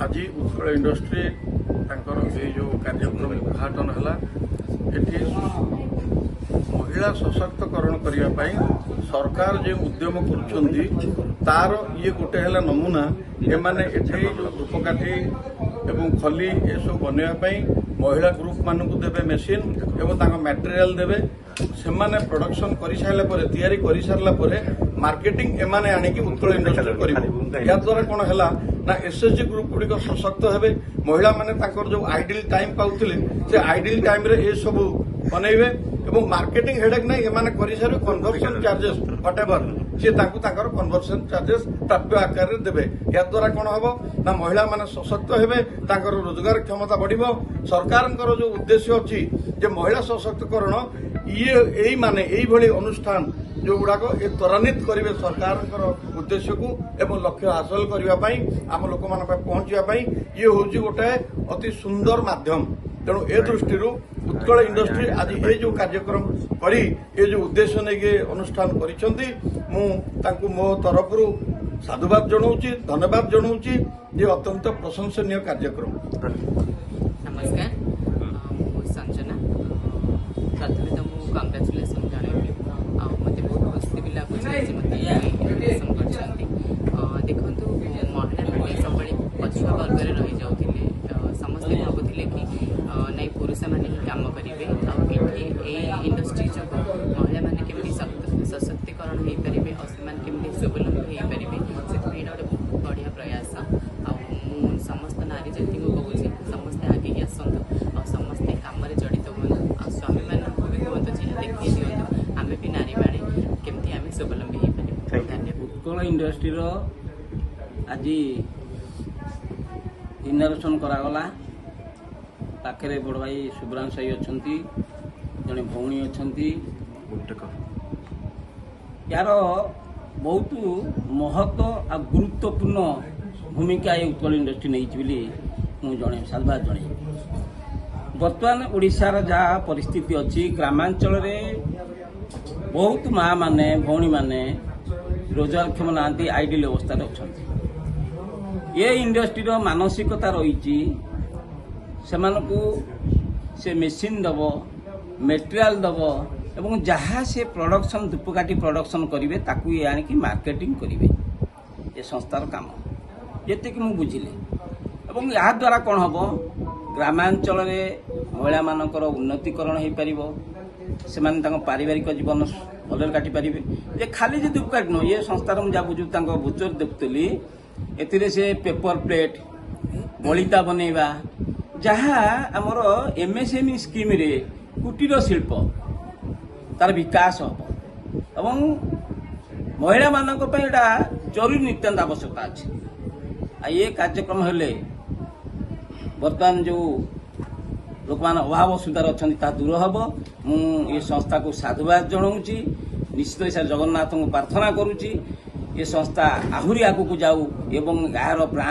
आज उत्कल इंडस्ट्री जो कार्यक्रम उद्घाटन है ये महिला सशक्तकरण करने सरकार जो उद्यम कर ये गोटे है नमूना एमाने एठी जो धूपकाठी एवं खली ये सब बनवाई महिला ग्रुप मानक देवे मेसीन एवं मटेरियल देवे से प्रोडक्शन कर सारा कर सारा मार्केटिंग एमाने आनिकी उत्कल इंडस्ट्री कर याद्वारा कौन है ना एसएचजी ग्रुप गुड़िक सशक्त हे महिला माने जो आइडियल टाइम पाउथिले से आइडियल टाइम रे ये सब बनइबे एवं मार्केटिंग हेडेक नहीं एमाने करि सारे कन्वर्सन चार्जेस व्हाटएवर से कन्वर्सन चार्जेस प्राप्य आकार रे देबे याद्वारा कौन हम ना महिला माने सशक्त हेबे तांकर रोजगार क्षमता बढ़िबो सरकारଙ୍କର जो उद्देश्य अछि जे महिला सशक्तकरण ये एई माने एई भली अनुष्ठान जो गुड़ाक ये त्वरान्वित करेंगे सरकार उद्देश्य को एवं लक्ष्य हासिल करने आम लोक मान पहुंचापी ये हूँ गोटे अति सुंदर माध्यम तेणु ए दृष्टि उत्कल इंडस्ट्री आज ये जो कार्यक्रम करी ये जो उद्देश्य नहीं अनुष्ठान कर मो तरफ साधुवाद जनाऊँच धन्यवाद जनाऊँच ये अत्यंत प्रशंसनीय कार्यक्रम। नमस्कार संजना प्रथम तो मुझे कंग्राचुलेसन जनइबी मत बहुत खुशी भी लगुच मत देखु महिला मैंने सब पछुआ वर्ग में रही जाते समस्ते भावुले कि नहीं पुरुष मैंने ही कम करेंगे इंडस्ट्री जो महिला मैंने केमी सशक्तिकरण हो पारे और से स्वावलम्बी हो पारे से गोटे बहुत बढ़िया प्रयास समस्त नारी जाति को कहूँ समस्ते आगे आसतु और समस्ते कम जड़ित हूँ आ स्वामी मानक भी कहतु जी देखिए दिखाँ आम भी नारी बाड़े केमती आम स्वावलम्बी हो पारे। धन्यवाद। उत्कल इंडस्ट्री आज इनोवेशन करागला पाखे बड़ भाई शुभ्रांश साई अच्छा जड़े भौणी अच्छा यार बहुत महत्व आ गुरुत्वपूर्ण भूमिका ये उत्कल इंडस्ट्री नहीं मुझे जन साधुवाद जन बर्तमान ओडिशार जहाँ परिस्थिति अच्छी ग्रामांचल बहुत माँ माने भौणी माने रोजगारक्षम ना आइडियल अवस्था अच्छा ये इंडस्ट्री मानसिकता रही से मेसीन दब मेटेरियल दब एवं जहाँ से प्रोडक्शन धूपकाठी प्रोडक्शन करेंगे ताकू ये आनिकी मार्केटिंग करेंगे ये संस्थार काम ये मुझे बुझिले एवं या द्वारा कौन हम ग्रामांचल महिला मानकर उन्नतीकरण हो पार से पारिवारिक जीवन भल काटि पारे ये खाली जो धूपकाठी नुह ये संस्थार मुझे बुझू बुचर देखुली एथिरे से पेपर प्लेट बलिता बनैबा जहाँ आमर एमएसएमई स्कीम रे कुटीर शिल्प तार विकास हम एवं महिला मानक एटा जरूरी नित्यान्त आवश्यकता अच्छे ये कार्यक्रम हेले बर्तमान जो लोक मान अभाव असुविधार अच्छा दूर हम ये संस्था को साधुवाद जनाऊँच निश्चित हिसाब जगन्नाथ को प्रार्थना करुच्ची ये संस्था आहरी आगू जाऊ एवं यार